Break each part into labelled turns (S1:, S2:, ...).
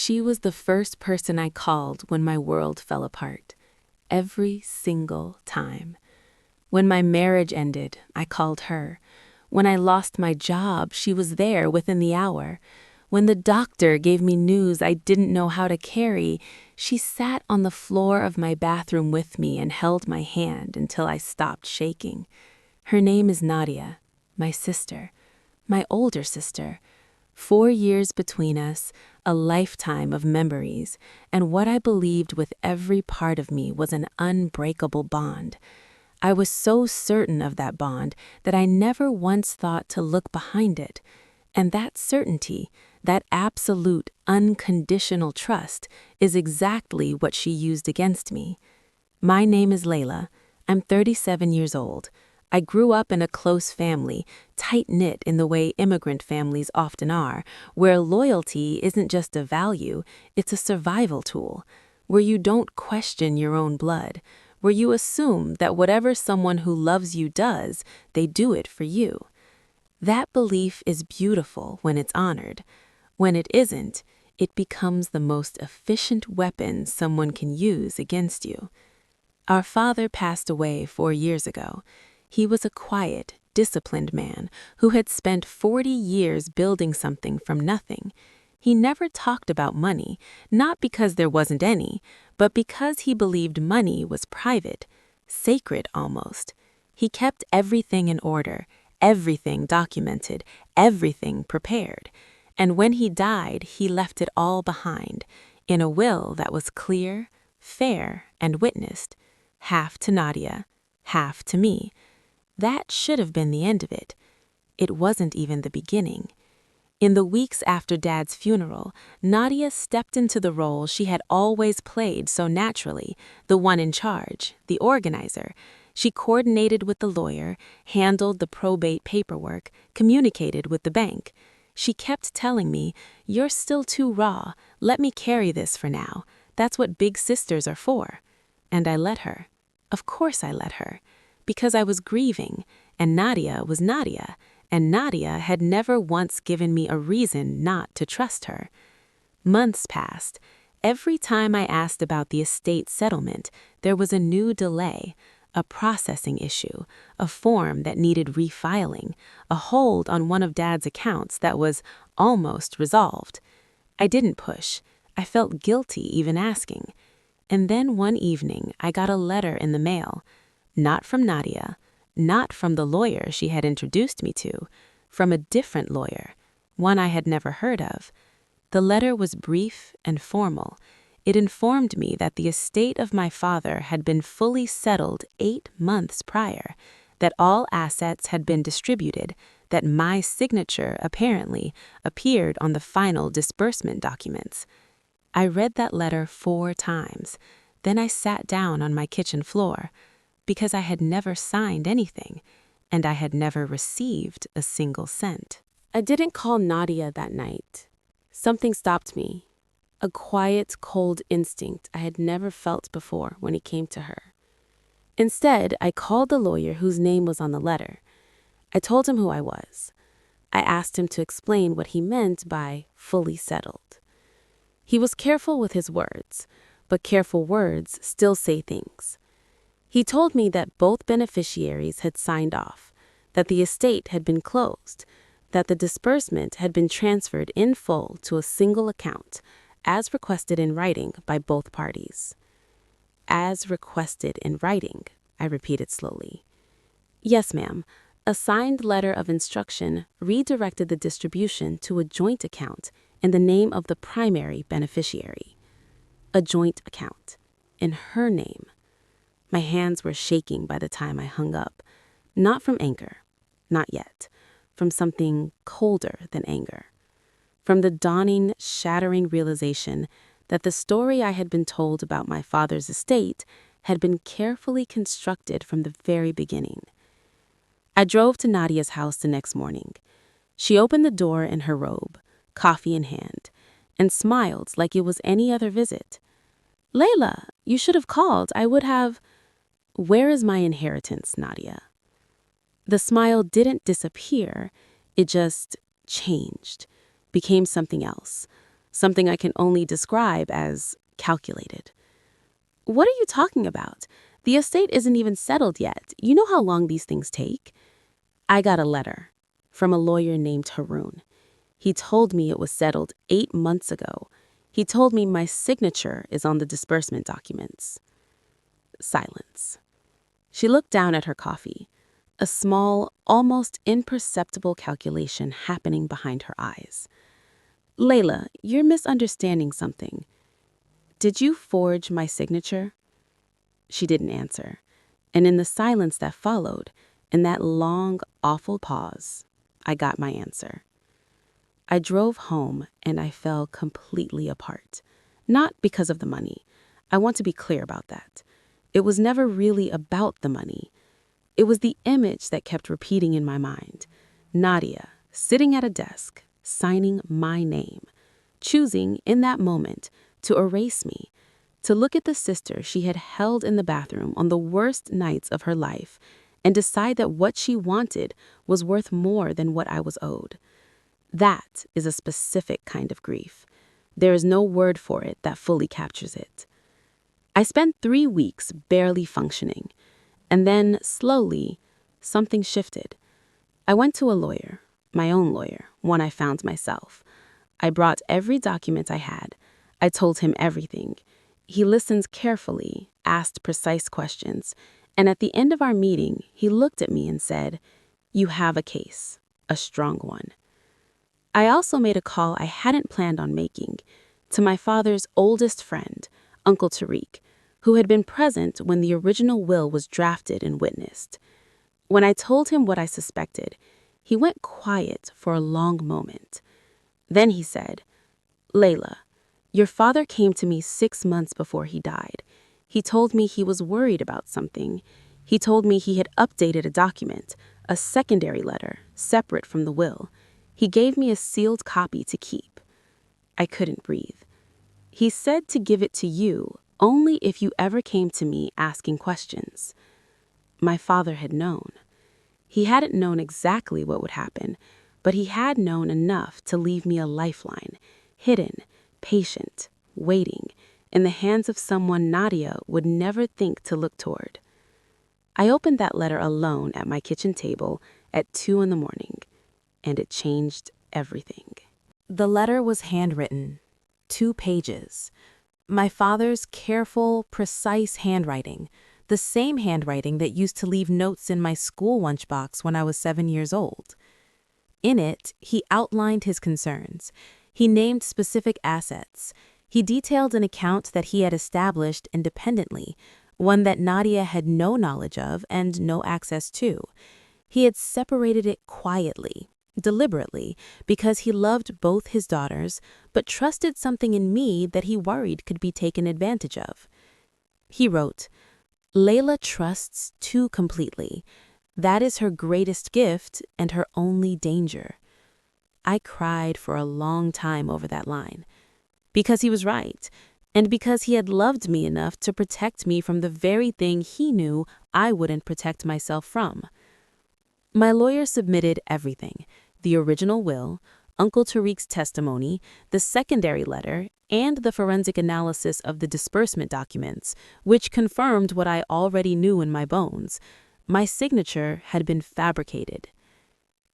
S1: She was the first person I called when my world fell apart. Every single time. When my marriage ended, I called her. When I lost my job, she was there within the hour. When the doctor gave me news I didn't know how to carry, she sat on the floor of my bathroom with me and held my hand until I stopped shaking. Her name is Nadia, my sister, my older sister. 4 years between us, a lifetime of memories, and what I believed with every part of me was an unbreakable bond. I was so certain of that bond that I never once thought to look behind it. And that certainty, that absolute, unconditional trust, is exactly what she used against me. My name is Layla. I'm 37 years old. I grew up in a close family, tight-knit in the way immigrant families often are, where loyalty isn't just a value, it's a survival tool, where you don't question your own blood, where you assume that whatever someone who loves you does, they do it for you. That belief is beautiful when it's honored. When it isn't, it becomes the most efficient weapon someone can use against you. Our father passed away 4 years ago. He was a quiet, disciplined man who had spent 40 years building something from nothing. He never talked about money, not because there wasn't any, but because he believed money was private, sacred almost. He kept everything in order, everything documented, everything prepared. And when he died, he left it all behind, in a will that was clear, fair, and witnessed, half to Nadia, half to me. That should have been the end of it. It wasn't even the beginning. In the weeks after Dad's funeral, Nadia stepped into the role she had always played so naturally, the one in charge, the organizer. She coordinated with the lawyer, handled the probate paperwork, communicated with the bank. She kept telling me, "You're still too raw. Let me carry this for now. That's what big sisters are for." And I let her. Of course I let her. Because I was grieving, and Nadia was Nadia, and Nadia had never once given me a reason not to trust her. Months passed. Every time I asked about the estate settlement, there was a new delay, a processing issue, a form that needed refiling, a hold on one of Dad's accounts that was almost resolved. I didn't push. I felt guilty even asking. And then one evening, I got a letter in the mail. Not from Nadia, not from the lawyer she had introduced me to, from a different lawyer, one I had never heard of. The letter was brief and formal. It informed me that the estate of my father had been fully settled 8 months prior, that all assets had been distributed, that my signature, apparently, appeared on the final disbursement documents. I read that letter 4 times. Then I sat down on my kitchen floor, because I had never signed anything, and I had never received a single cent. I didn't call Nadia that night. Something stopped me. A quiet, cold instinct I had never felt before when it came to her. Instead, I called the lawyer whose name was on the letter. I told him who I was. I asked him to explain what he meant by fully settled. He was careful with his words, but careful words still say things. He told me that both beneficiaries had signed off, that the estate had been closed, that the disbursement had been transferred in full to a single account, as requested in writing by both parties. As requested in writing, I repeated slowly. Yes, ma'am. A signed letter of instruction redirected the distribution to a joint account in the name of the primary beneficiary. A joint account, in her name. My hands were shaking by the time I hung up, not from anger, not yet, from something colder than anger, from the dawning, shattering realization that the story I had been told about my father's estate had been carefully constructed from the very beginning. I drove to Nadia's house the next morning. She opened the door in her robe, coffee in hand, and smiled like it was any other visit. "Layla, you should have called. I would have—" "Where is my inheritance, Nadia?" The smile didn't disappear. It just changed, became something else something I can only describe as calculated. What are you talking about? The estate isn't even settled yet. You know how long these things take? I got a letter from a lawyer named Haroon. He told me it was settled 8 months ago. He told me my signature is on the disbursement documents. Silence. She looked down at her coffee, a small, almost imperceptible calculation happening behind her eyes. Layla, you're misunderstanding something. Did you forge my signature? She didn't answer, and in the silence that followed, in that long, awful pause, I got my answer. I drove home and I fell completely apart. Not because of the money. I want to be clear about that. It was never really about the money. It was the image that kept repeating in my mind. Nadia, sitting at a desk, signing my name, choosing in that moment to erase me, to look at the sister she had held in the bathroom on the worst nights of her life and decide that what she wanted was worth more than what I was owed. That is a specific kind of grief. There is no word for it that fully captures it. I spent 3 weeks barely functioning, and then, slowly, something shifted. I went to a lawyer, my own lawyer, one I found myself. I brought every document I had. I told him everything. He listened carefully, asked precise questions, and at the end of our meeting, he looked at me and said, "You have a case, a strong one." I also made a call I hadn't planned on making to my father's oldest friend, Uncle Tariq, who had been present when the original will was drafted and witnessed. When I told him what I suspected, he went quiet for a long moment. Then he said, "Layla, your father came to me 6 months before he died. He told me he was worried about something. He told me he had updated a document, a secondary letter, separate from the will. He gave me a sealed copy to keep." I couldn't breathe. He said to give it to you only if you ever came to me asking questions. My father had known. He hadn't known exactly what would happen, but he had known enough to leave me a lifeline, hidden, patient, waiting, in the hands of someone Nadia would never think to look toward. I opened that letter alone at my kitchen table at 2 in the morning, and it changed everything. The letter was handwritten, 2 pages. My father's careful, precise handwriting, the same handwriting that used to leave notes in my school lunchbox when I was 7 years old. In it, he outlined his concerns. He named specific assets. He detailed an account that he had established independently, one that Nadia had no knowledge of and no access to. He had separated it quietly, deliberately, because he loved both his daughters, but trusted something in me that he worried could be taken advantage of. He wrote, "Layla trusts too completely. That is her greatest gift and her only danger." I cried for a long time over that line. Because he was right, and because he had loved me enough to protect me from the very thing he knew I wouldn't protect myself from. My lawyer submitted everything: the original will, Uncle Tariq's testimony, the secondary letter, and the forensic analysis of the disbursement documents, which confirmed what I already knew in my bones. My signature had been fabricated.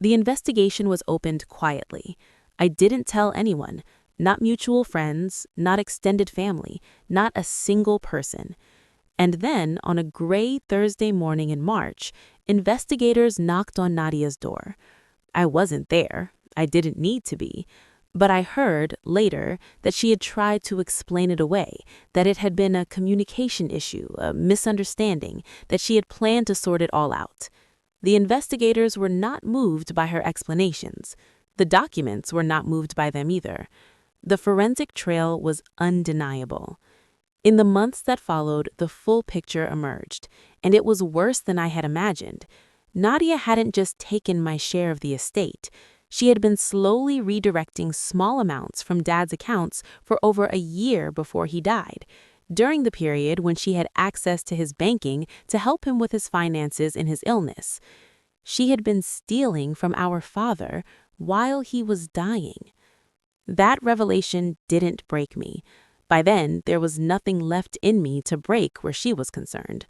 S1: The investigation was opened quietly. I didn't tell anyone, not mutual friends, not extended family, not a single person. And then, on a gray Thursday morning in March, investigators knocked on Nadia's door. I wasn't there. I didn't need to be. But I heard, later, that she had tried to explain it away, that it had been a communication issue, a misunderstanding, that she had planned to sort it all out. The investigators were not moved by her explanations. The documents were not moved by them either. The forensic trail was undeniable. In the months that followed, the full picture emerged, and it was worse than I had imagined. Nadia hadn't just taken my share of the estate. She had been slowly redirecting small amounts from Dad's accounts for over a year before he died, during the period when she had access to his banking to help him with his finances in his illness. She had been stealing from our father while he was dying. That revelation didn't break me. By then, there was nothing left in me to break where she was concerned.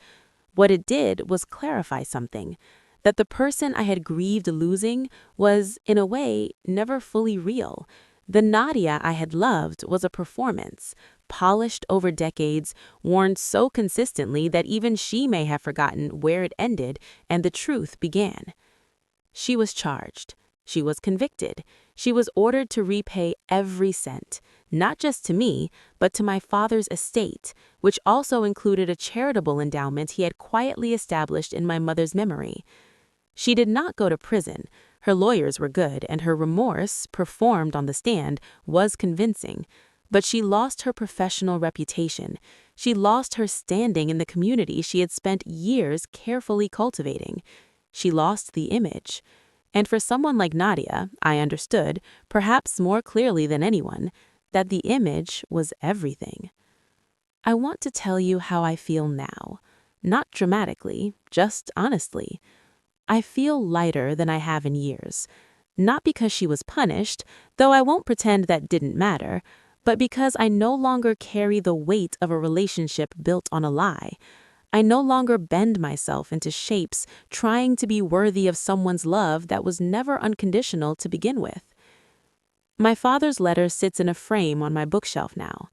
S1: What it did was clarify something, that the person I had grieved losing was, in a way, never fully real. The Nadia I had loved was a performance, polished over decades, worn so consistently that even she may have forgotten where it ended and the truth began. She was charged. She was convicted. She was ordered to repay every cent, not just to me, but to my father's estate, which also included a charitable endowment he had quietly established in my mother's memory. She did not go to prison. Her lawyers were good, and her remorse, performed on the stand, was convincing. But she lost her professional reputation. She lost her standing in the community she had spent years carefully cultivating. She lost the image. And for someone like Nadia, I understood, perhaps more clearly than anyone, that the image was everything. I want to tell you how I feel now. Not dramatically, just honestly. I feel lighter than I have in years. Not because she was punished, though I won't pretend that didn't matter, but because I no longer carry the weight of a relationship built on a lie. I no longer bend myself into shapes trying to be worthy of someone's love that was never unconditional to begin with. My father's letter sits in a frame on my bookshelf now.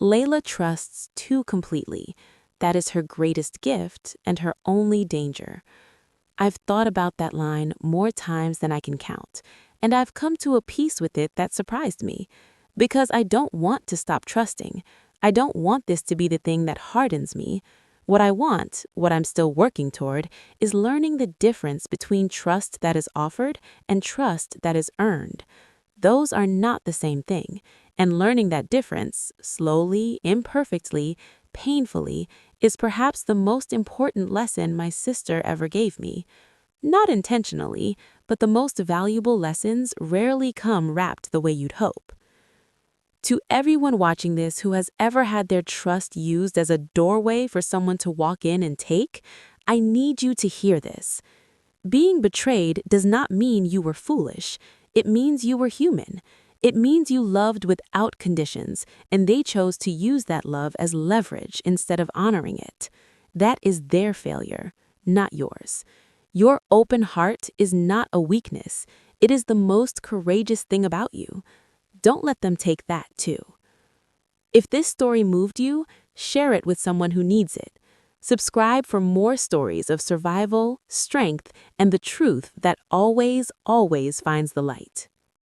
S1: Layla trusts too completely. That is her greatest gift and her only danger. I've thought about that line more times than I can count, and I've come to a peace with it that surprised me, because I don't want to stop trusting. I don't want this to be the thing that hardens me. What I want, what I'm still working toward, is learning the difference between trust that is offered and trust that is earned. Those are not the same thing, and learning that difference, slowly, imperfectly, painfully, is perhaps the most important lesson my sister ever gave me. Not intentionally, but the most valuable lessons rarely come wrapped the way you'd hope. To everyone watching this who has ever had their trust used as a doorway for someone to walk in and take, I need you to hear this. Being betrayed does not mean you were foolish. It means you were human. It means you loved without conditions, and they chose to use that love as leverage instead of honoring it. That is their failure, not yours. Your open heart is not a weakness. It is the most courageous thing about you. Don't let them take that too. If this story moved you, share it with someone who needs it. Subscribe for more stories of survival, strength, and the truth that always, always finds the light.